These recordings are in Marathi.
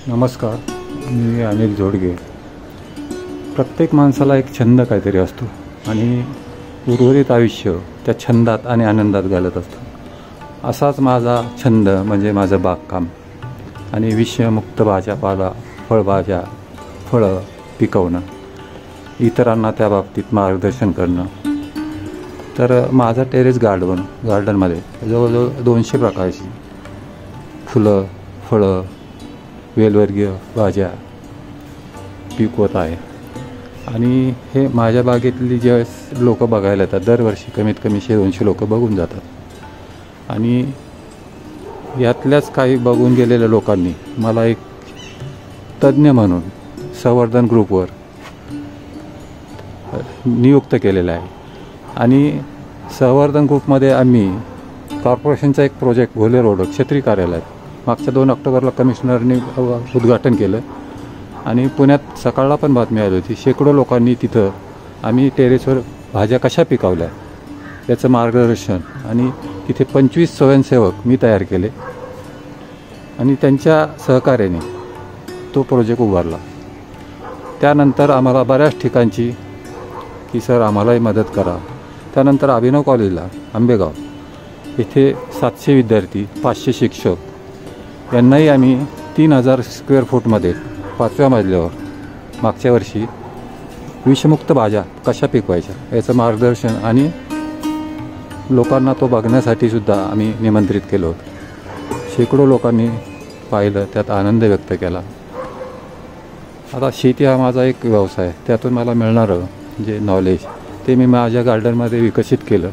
नमस्कार, मी अनिल जोडगे. प्रत्येक माणसाला एक छंद काहीतरी असतो आणि उर्वरित आयुष्य त्या छंदात आणि आनंदात घालत असतो. असाच माझा छंद म्हणजे माझं बागकाम आणि विषमुक्त भाज्यापाला, फळं पिकवणं, इतरांना त्या बाबतीत मार्गदर्शन करणं. तर माझं टेरेस गार्डनमध्ये जवळजवळ 200 प्रकारची फुलं, फळं, वेलवर्गीय भाज्या पिकवत आहे. आणि हे माझ्या बागेतली जे लोक बघायला येतात, दरवर्षी कमीत कमी 100-200 लोक बघून जातात. आणि यातल्याच काही बघून गेलेल्या लोकांनी मला एक तज्ज्ञ म्हणून संवर्धन ग्रुपवर नियुक्त केलेलं आहे. आणि संवर्धन ग्रुपमध्ये आम्ही कॉर्पोरेशनचा एक प्रोजेक्ट भोले रोड क्षेत्रीय कार्यालयात मागच्या 2 ऑक्टोबरला कमिशनरने उद्घाटन केलं. आणि पुण्यात सकाळला पण बातमी आली होती. शेकडो लोकांनी तिथं आम्ही टेरेसवर भाज्या कशा पिकवल्या याचं मार्गदर्शन, आणि तिथे 25 स्वयंसेवक मी तयार केले आणि त्यांच्या सहकार्याने तो प्रोजेक्ट उभारला. त्यानंतर आम्हाला बऱ्याच ठिकाणची की सर आम्हालाही मदत करा. त्यानंतर अभिनव कॉलेजला आंबेगाव इथे 700 विद्यार्थी, 500 शिक्षक यांनाही आम्ही 3000 स्क्वेअर फूटमध्ये 5व्या मजल्यावर मागच्या वर्षी विषमुक्त भाज्या कशा पिकवायच्या याचं मार्गदर्शन आणि लोकांना तो बघण्यासाठी सुद्धा आम्ही निमंत्रित केलं होतं. शेकडो लोकांनी पाहिलं, त्यात आनंद व्यक्त केला. आता शेती हा माझा एक व्यवसाय, त्यातून मला मिळणारं जे नॉलेज ते मी माझ्या गार्डनमध्ये विकसित केलं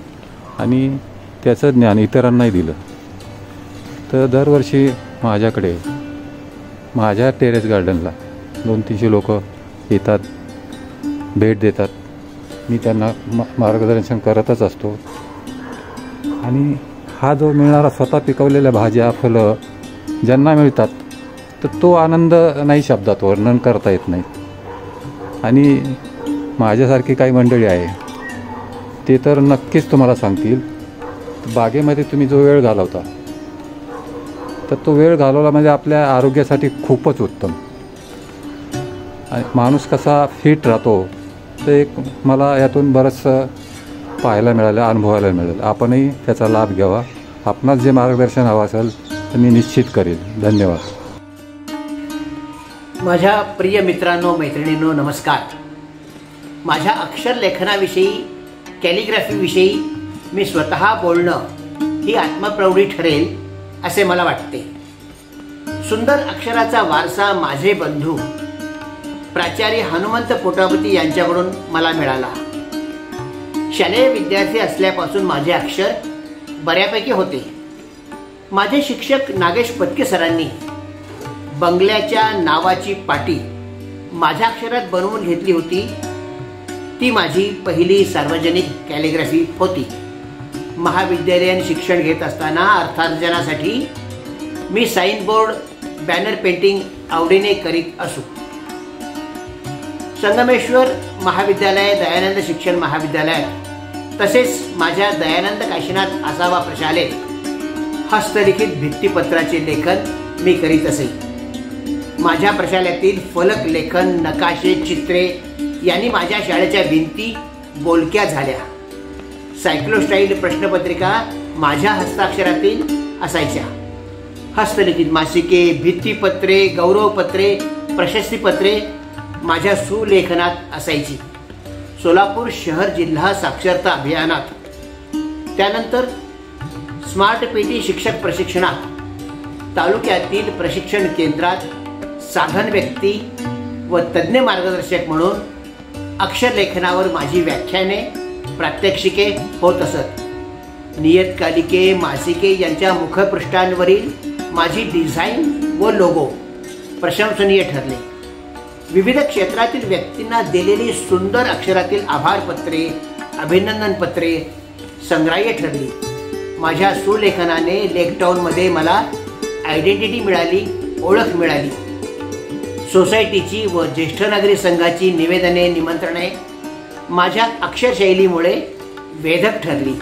आणि त्याचं ज्ञान इतरांनाही दिलं. तर दरवर्षी माझ्याकडे माझ्या टेरेस गार्डनला 200-300 लोक येतात, भेट देतात. मी त्यांना मार्गदर्शन करतच असतो. आणि हा जो मिळणारा स्वतः पिकवलेल्या भाज्या, फळं ज्यांना मिळतात तर तो आनंद नाही शब्दात वर्णन करता येत नाही. आणि माझ्यासारखी काही मंडळी आहे ते तर नक्कीच तुम्हाला सांगतील, बागेमध्ये तुम्ही जो वेळ घालवता तर तो वेळ घालवला म्हणजे आपल्या आरोग्यासाठी खूपच उत्तम. आणि माणूस कसा फिट राहतो तर एक मला यातून बरंचसं पाहायला मिळालं, अनुभवायला मिळालं. आपणही त्याचा लाभ घ्यावा. आपणास जे मार्गदर्शन हवं असेल तर मी निश्चित करेल. धन्यवाद. माझ्या प्रिय मित्रांनो, मैत्रिणींनो, नमस्कार. माझ्या अक्षरलेखनाविषयी, कॅलिग्राफीविषयी मी स्वतः बोलणं ही आत्मप्रौढी ठरेल असे मला वाटते. सुंदर अक्षराचा वारसा माझे बंधू प्राचार्य हनुमंत पोटापती यांच्याकडून मला मिळाला. शालेय विद्यार्थी असल्यापासून माझे अक्षर बऱ्यापैकी होते. माझे शिक्षक नागेश पत्के सरांनी बंगल्याच्या नावाची पाटी माझ्या अक्षरात बनवून घेतली होती. ती माझी पहिली सार्वजनिक कॅलिग्राफी होती. महाविद्यालयीन शिक्षण घेत असताना अर्थार्जनासाठी मी साईन बोर्ड, बॅनर पेंटिंग आवडीने करीत असू. संगमेश्वर महाविद्यालय, दयानंद शिक्षण महाविद्यालयात तसेच माझ्या दयानंद काशीनाथ आसावा प्रशालेत हस्तलिखित भित्तीपत्राचे लेखन मी करीत असे. माझ्या प्रशालेतील फलक लेखन, नकाशे, चित्रे यांनी माझ्या शाळेच्या भिंती बोलक्या झाल्या. सायक्लोस्टाईल प्रश्नपत्रिका माझ्या हस्ताक्षरातील असायच्या. हस्तलिखित मासिके, भित्तीपत्रे, गौरवपत्रे, प्रशस्तीपत्रे माझ्या सुलेखनात असायची. सोलापूर शहर जिल्हा साक्षरता अभियानात, त्यानंतर स्मार्ट पेटी शिक्षक प्रशिक्षणात, तालुक्यातील प्रशिक्षण केंद्रात साधन व्यक्ती व तज्ज्ञ मार्गदर्शक म्हणून अक्षरलेखनावर माझी व्याख्याने, प्रात्यक्षिके होत असत. नियतकालिके, मासिके यांच्या मुखपृष्ठांवरील माझी डिझाईन व लोगो प्रशंसनीय ठरले. विविध क्षेत्रातील व्यक्तींना दिलेली सुंदर अक्षरातील आभारपत्रे, अभिनंदनपत्रे संग्राह्य ठरली. माझ्या सुलेखनाने लेकटाऊनमध्ये मला आयडेंटिटी मिळाली, ओळख मिळाली. सोसायटीची व ज्येष्ठ नागरिक संघाची निवेदने, निमंत्रणे माझ्या अक्षरशैलीमुळे वेधक ठरली.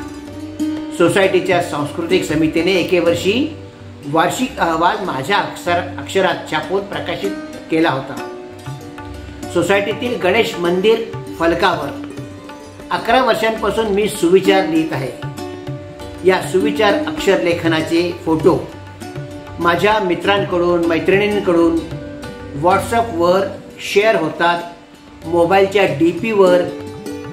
सोसायटीच्या सांस्कृतिक समितीने एके वर्षी वार्षिक अहवाल माझ्या अक्षरात छापून प्रकाशित केला होता. सोसायटीतील गणेश मंदिर फलकावर 11 वर्षांपासून मी सुविचार लिहित आहे. या सुविचार अक्षरलेखनाचे फोटो माझ्या मित्रांकडून मैत्रिणींकडून व्हॉट्सअपवर शेअर होतात, मोबाईलच्या DPवर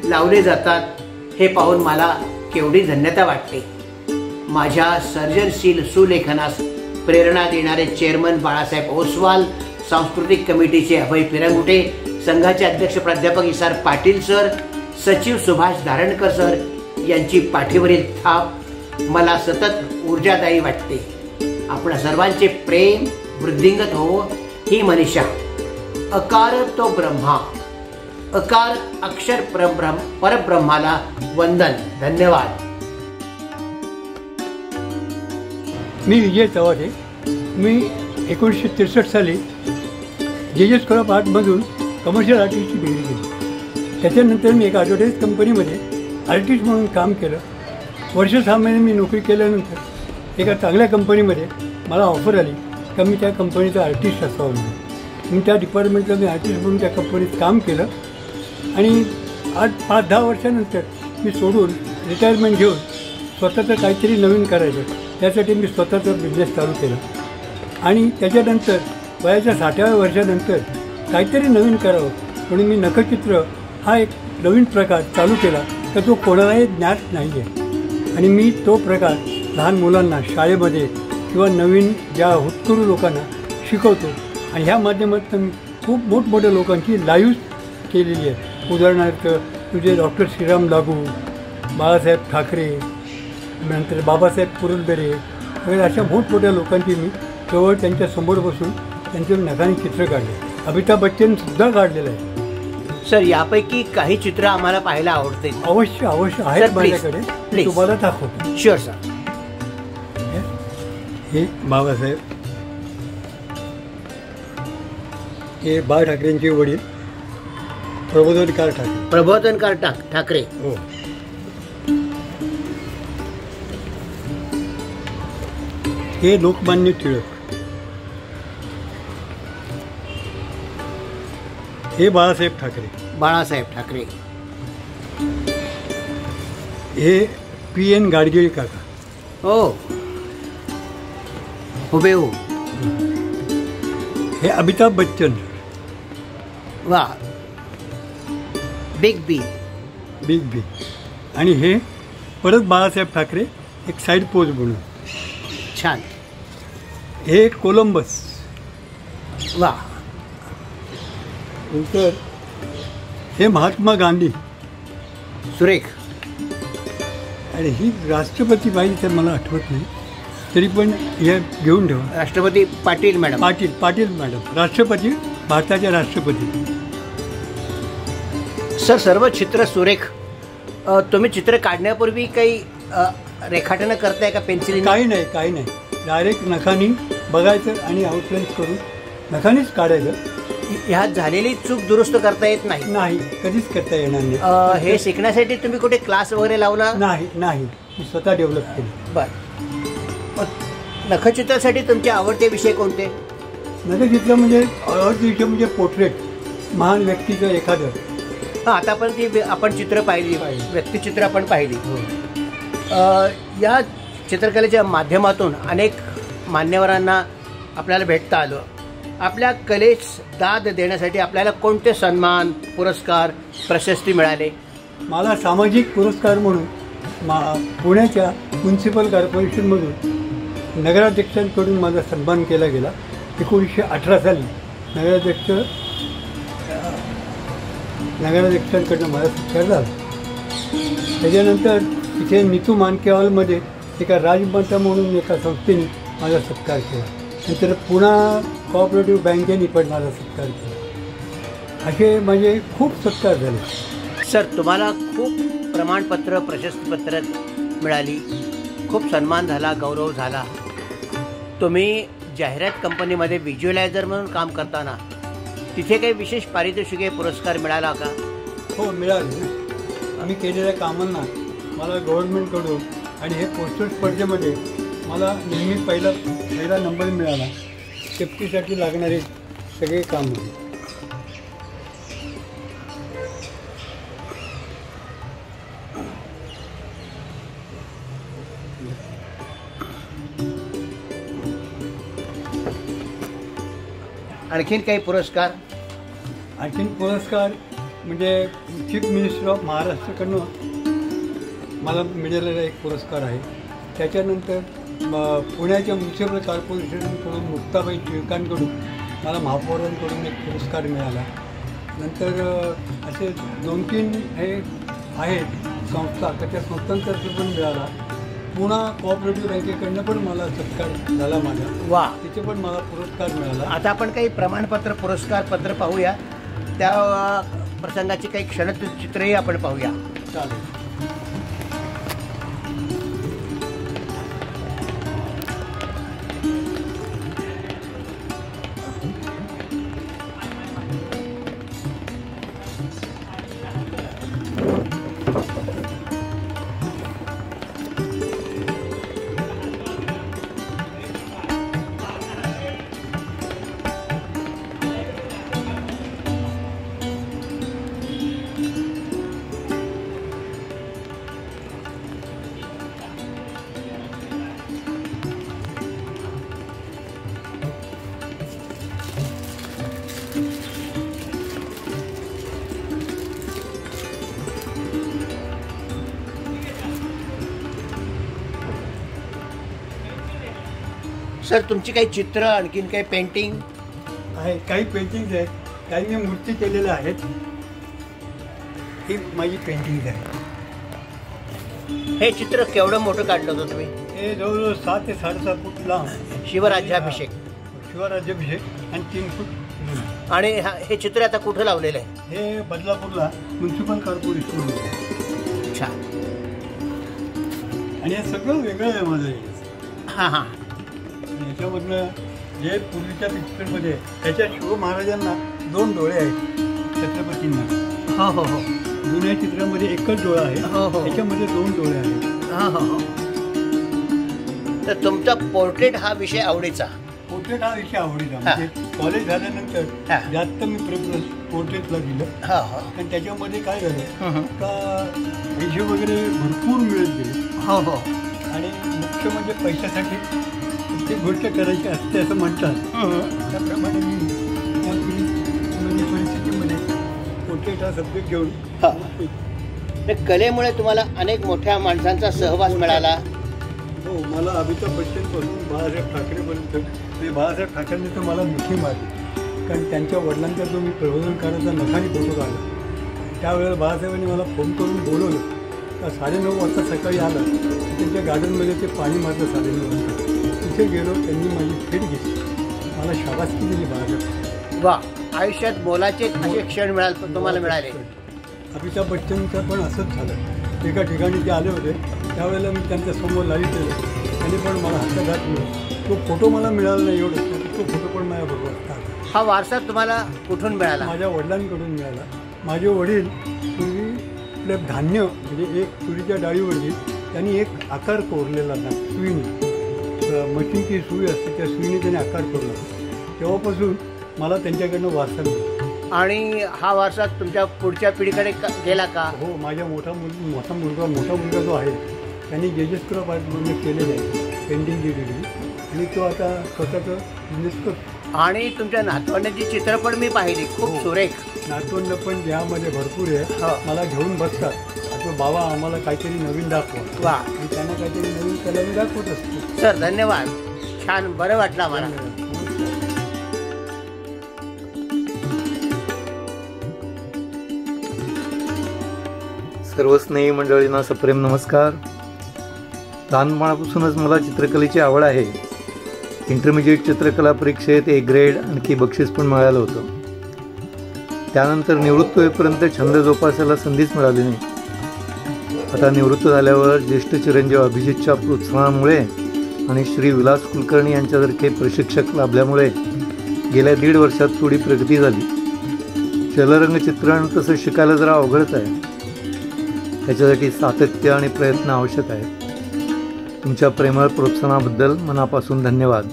लावले जातात. हे पाहून मला केवढी धन्यता वाटते. माझ्या सर्जनशील सुलेखनास प्रेरणा देणारे चेअरमन बाळासाहेब ओसवाल, सांस्कृतिक कमिटीचे अभय पिरंगुटे, संघाचे अध्यक्ष प्राध्यापक इसार पाटील सर, सचिव सुभाष धारणकर सर यांची पाठीवरील थाप मला सतत ऊर्जादायी वाटते. आपल्या सर्वांचे प्रेम वृद्धिंगत हो ही मनीषा. अकार तो ब्रह्मा, अकार अक्षर परब्रह्माला वंदन. धन्यवाद. मी विजय चव्हाटे. मी 1963 साली JJ स्कूल ऑफ आर्टमधून कमर्शियल आर्टिस्टची डिग्री केली. त्याच्यानंतर मी एका ॲडव्हर्टाईज कंपनीमध्ये आर्टिस्ट म्हणून काम केलं. वर्ष 6 महिने मी नोकरी केल्यानंतर एका चांगल्या कंपनीमध्ये मला ऑफर आली का मी त्या कंपनीचा आर्टिस्ट असावं म्हणून. मी त्या डिपार्टमेंटला मी आर्टिस्ट म्हणून त्या कंपनीत काम केलं आणि आज 5-10 वर्षानंतर मी सोडून रिटायरमेंट घेऊन स्वतःचं काहीतरी नवीन करायचं त्यासाठी मी स्वतःचा बिझनेस चालू केला. आणि त्याच्यानंतर वयाच्या 60व्या वर्षानंतर काहीतरी नवीन करावं म्हणून मी नखचित्र हा एक नवीन प्रकार चालू केला तर तो कोणालाही ज्ञात नाही आहे. आणि मी तो प्रकार लहान मुलांना शाळेमध्ये किंवा नवीन ज्या हुतकरू लोकांना शिकवतो. आणि ह्या माध्यमातून खूप मोठमोठ्या लोकांची लाईव्ह केलेली आहे. उदाहरणार्थ तुझे डॉक्टर श्रीराम लागू, बाळासाहेब ठाकरे, नंतर बाबासाहेब पुरंदरे वगैरे अशा मोठमोठ्या लोकांची मी जवळ त्यांच्यासमोर बसून त्यांच्यावर नखाने चित्र काढले. अमिताभ बच्चनसुद्धा काढलेलं आहे. सर, यापैकी काही चित्र आम्हाला पाहायला आवडते. अवश्य अवश्य आहेत माझ्याकडे. मी तुम्हाला दाखवतो. Sure sir. हे बाबासाहेब, हे बाळ ठाकरेंचे वडील प्रबोधनकार ठाकरे. प्रबोधनकार ठाकरे. हो. हे लोकमान्य टिळक. हे बाळासाहेब ठाकरे. बाळासाहेब ठाकरे. हे PN गाडगिळ काका. हो, हुबेहू. हे अमिताभ बच्चन. वा, बिग बी. बिग बी. आणि हे परत बाळासाहेब ठाकरे एक साईड पोज म्हणून. छान. हे कोलंबस. वा. नंतर हे महात्मा गांधी. सुरेख. आणि ही राष्ट्रपती बाई तर मला आठवत नाही तरी पण हे घेऊन ठेवा. राष्ट्रपती पाटील मॅडम. पाटील मॅडम. राष्ट्रपती, भारताचे राष्ट्रपती. सर, सर्व चित्र सुरेख. तुम्ही चित्र काढण्यापूर्वी काही रेखाटनं करताय का पेन्सिल? काही नाही. डायरेक्ट नखानी बघायचं आणि आउटलाईन्स करून नखानीच काढायचं. ह्यात झालेली चूक दुरुस्त करता येत नाही. कधीच करता येणार नाही. हे शिकण्यासाठी तुम्ही कुठे क्लास वगैरे लावला? नाही. मी स्वतः डेव्हलप केली. बर. नखचित्रासाठी तुमचे आवडते विषय कोणते? नखचित्र म्हणजे आवडते विषय म्हणजे पोर्ट्रेट, महान व्यक्तीचं एखादं. आतापर्यंत आपण चित्र पाहिली, व्यक्तिचित्र आपण पाहिली. या चित्रकलेच्या माध्यमातून अनेक मान्यवरांना आपल्याला भेटता आलं. आपल्या कलेस दाद देण्यासाठी आपल्याला कोणते सन्मान, पुरस्कार, प्रशस्ती मिळाले? मला सामाजिक पुरस्कार म्हणून पुण्याच्या म्युन्सिपल कॉर्पोरेशनमधून नगराध्यक्षांकडून माझा सन्मान केला गेला. 1918 साली नगराध्यक्षांकडून माझा सत्कार झाला. त्याच्यानंतर इथे नितू मानके हॉलमध्ये एका राजमाता म्हणून एका संस्थेने माझा सत्कार केला. नंतर पुणा कोऑपरेटिव्ह बँकेने पण माझा सत्कार केला. असे माझे खूप सत्कार झाले. सर, तुम्हाला खूप प्रमाणपत्र, प्रशस्तीपत्र मिळाली, खूप सन्मान झाला, गौरव झाला. तुम्ही जाहिरात कंपनीमध्ये व्हिज्युअलायझर म्हणून काम करताना तिथे काही विशेष पारितोषिके, पुरस्कार मिळाला का? हो, मिळाले. आम्ही केलेल्या कामांना मला गव्हर्नमेंटकडून आणि हे पोस्टर स्पर्धेमध्ये मला नेहमी पहिला नंबर मिळाला. सेफ्टीसाठी लागणारे सगळे काम होते. आणखीन काही पुरस्कार? आणखीन पुरस्कार म्हणजे चीफ मिनिस्टर ऑफ महाराष्ट्रकडून मला मिळालेला एक पुरस्कार आहे. त्याच्यानंतर पुण्याच्या म्युन्सिपल कॉर्पोरेशनकडून मुक्ताबाई टिळकांकडून मला महापौरांकडून एक पुरस्कार मिळाला. नंतर असे 2-3 हे आहेत संस्था, त्या संस्थांतर्फे पण मिळाला. पुणा कोऑपरेटिव्ह बँकेकडनं पण मला सत्कार झाला माझा. वा, तिथे पण मला पुरस्कार मिळाला. आता आपण काही प्रमाणपत्र पुरस्कार पत्र पाहूया. त्या प्रसंगाची काही क्षणचित्रही आपण पाहूया. चालेल. सर, तुमची काही चित्र, आणखीन काही पेंटिंग आहे? काही पेंटिंग्स आहेत, काही मी मूर्ती केलेल्या आहेत. ही माझी पेंटिंग आहे. हे चित्र केवढं मोठं काढलं होतं तुम्ही? हे जवळजवळ 6 ते 7.5 फूट लांब. शिवराज्याभिषेक. शिवराज्याभिषेक आणि 3 फूट. आणि हे चित्र आता कुठं लावलेलं आहे? हे बदलापूरला म्युन्सिपल कॉर्पोरेशन. अच्छा. आणि हे सगळं वेगळं आहे माझं. हां हां. याच्यामधनं जे पूर्वीच्या पिक्चरमध्ये त्याच्या शिव महाराजांना 2 डोळे आहेत छत्रपतींना. हो हो हो. जुन्या चित्रामध्ये एकच डोळा आहे. हो हो. त्याच्यामध्ये 2 डोळे आहेत. हां हो हो. तर तुमचा पोर्ट्रेट हा विषय आवडीचा? पोर्ट्रेट हा विषय आवडीचा. म्हणजे कॉलेज झाल्यानंतर जास्त मी प्रेफरन्स पोर्ट्रेटला दिलं. हां हां. आणि त्याच्यामध्ये काय झालं का पैसे वगैरे भरपूर मिळत गेले. हो हो. आणि मुख्य म्हणजे पैशासाठी ती गोष्ट करायची असते असं म्हणतात. त्याप्रमाणे मी या परिस्थितीमध्ये पोर्ट्रेट हा सब्जेक्ट घेऊन. कलेमुळे तुम्हाला अनेक मोठ्या माणसांचा सहवास मिळाला. हो, मला अमिताभ बच्चनपासून बाळासाहेब ठाकरेपर्यंत. म्हणजे बाळासाहेब ठाकरेंनी तर मला मिठी मारली, कारण त्यांच्या वडिलांचा जो मी प्रबोधनकाराचा नखानी फोटो काढला त्यावेळेला बाळासाहेबांनी मला फोन करून बोलवलं. 9:30 वाजता सकाळी आलं. त्यांच्या गार्डनमध्ये ते पाणी मारलं 9:30 वाजता. तिथे गेलो, त्यांनी माझी भेट घेतली, मला शाबासकी दिली बाळासाहेब. वा, आयुष्यात मोलाचे असे क्षण तुम्हाला मिळाले. अमिताभ बच्चनचं पण असंच झालं. एका ठिकाणी ते आले होते, त्यावेळेला मी त्यांच्या समोर लाईव्ह केलं. त्यांनी पण मला हातात मिळाला. तो फोटो मला मिळाला नाही एवढं, तो फोटो पण माझ्याबरोबर असतात. हा वारसा तुम्हाला कुठून मिळाला? माझ्या वडिलांकडून मिळाला. माझे वडील पूर्वी आपलं धान्य म्हणजे एक तुरीच्या डाळीवरती त्यांनी एक आकार कोरलेला ना सुईने, मशीनची सुई असते त्या सुईने त्यांनी आकार कोरला. तेव्हापासून मला त्यांच्याकडनं वारसा मिळाला. आणि हा वारसा तुमच्या पुढच्या पिढीकडे गेला का? हो, माझ्या मोठा मुलगा जो आहे त्यांनी जेजेसक्रॉप आर्टमधून केलेलं आहे पेंटिंगची डिग्री. आणि तो आता स्वतःचं बिझनेस करतो. आणि तुमच्या नातवंडाची चित्रपट मी पाहिली, खूप सुरेख. नातवंड पण यामध्ये भरपूर आहे. मला घेऊन बसतात, आता बाबा आम्हाला काहीतरी नवीन दाखवा. वा. आणि त्यांना काहीतरी नवीन कला मी दाखवत असतो. सर, धन्यवाद. छान, बरं वाटलं आम्हाला. सर्व स्नेही मंडळींना सप्रेम नमस्कार. लहानपणापासूनच मला चित्रकलेची आवड आहे. इंटरमिजिएट चित्रकला परीक्षेत A ग्रेड आणखी बक्षीस पण मिळालं होतं. त्यानंतर निवृत्त होईपर्यंत छंद जोपासायला संधीच मिळाली नाही. आता निवृत्त झाल्यावर ज्येष्ठ चिरंजीव अभिजितच्या प्रोत्साहनामुळे आणि श्री विलास कुलकर्णी यांच्यासारखे प्रशिक्षक लाभल्यामुळे गेल्या 1.5 वर्षात थोडी प्रगती झाली. जलरंग चित्रण तसं शिकायला जरा अवघडच आहे. त्याच्यासाठी सातत्य आणि प्रयत्न आवश्यक आहे. तुमच्या प्रेमळ प्रोत्साहनाबद्दल मनापासून धन्यवाद.